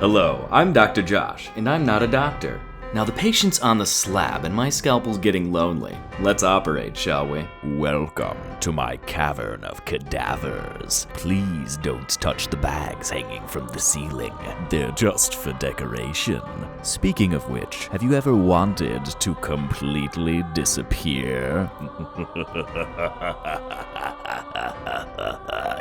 Hello, I'm Dr. Josh, and I'm not a doctor. Now the patient's on the slab and my scalpel's getting lonely. Let's operate, shall we? Welcome to my cavern of cadavers. Please don't touch the bags hanging from the ceiling. They're just for decoration. Speaking of which, have you ever wanted to completely disappear?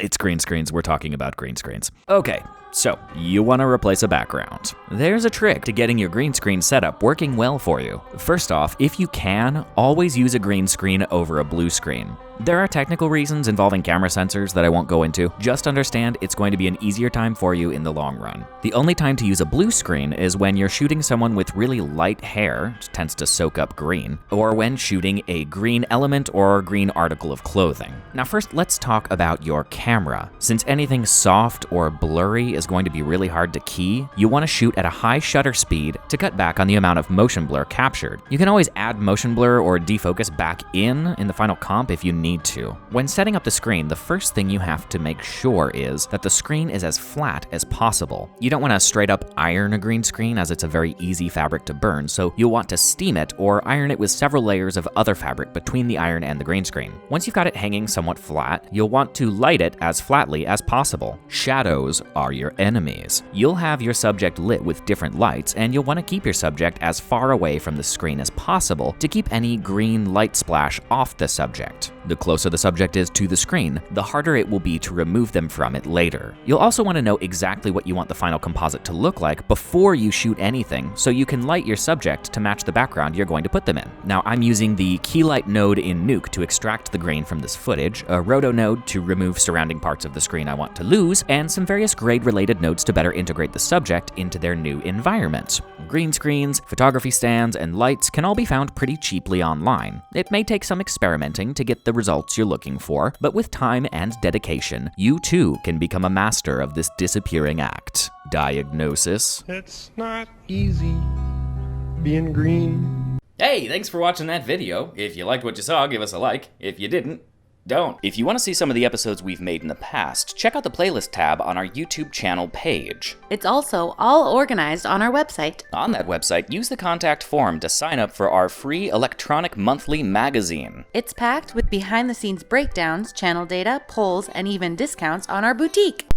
It's green screens. We're talking about green screens. Okay. So, you want to replace a background. There's a trick to getting your green screen setup working well for you. First off, if you can, always use a green screen over a blue screen. There are technical reasons involving camera sensors that I won't go into. Just understand it's going to be an easier time for you in the long run. The only time to use a blue screen is when you're shooting someone with really light hair, which tends to soak up green, or when shooting a green element or green article of clothing. Now first, let's talk about your camera. Since anything soft or blurry is going to be really hard to key, you want to shoot at a high shutter speed to cut back on the amount of motion blur captured. You can always add motion blur or defocus back in the final comp if you need to. When setting up the screen, the first thing you have to make sure is that the screen is as flat as possible. You don't want to straight up iron a green screen as it's a very easy fabric to burn, so you'll want to steam it or iron it with several layers of other fabric between the iron and the green screen. Once you've got it hanging somewhat flat, you'll want to light it as flatly as possible. Shadows are your enemies. You'll have your subject lit with different lights, and you'll want to keep your subject as far away from the screen as possible to keep any green light splash off the subject. The closer the subject is to the screen, the harder it will be to remove them from it later. You'll also want to know exactly what you want the final composite to look like before you shoot anything, so you can light your subject to match the background you're going to put them in. Now, I'm using the Keylight node in Nuke to extract the grain from this footage, a Roto node to remove surrounding parts of the screen I want to lose, and some various grade-related nodes to better integrate the subject into their new environment. Green screens, photography stands, and lights can all be found pretty cheaply online. It may take some experimenting to get the results you're looking for, but with time and dedication, you too can become a master of this disappearing act. Diagnosis: It's not easy being green. Hey, thanks for watching that video. If you liked what you saw, give us a like. If you didn't, don't. If you want to see some of the episodes we've made in the past, check out the playlist tab on our YouTube channel page. It's also all organized on our website. On that website, use the contact form to sign up for our free electronic monthly magazine. It's packed with behind-the-scenes breakdowns, channel data, polls, and even discounts on our boutique.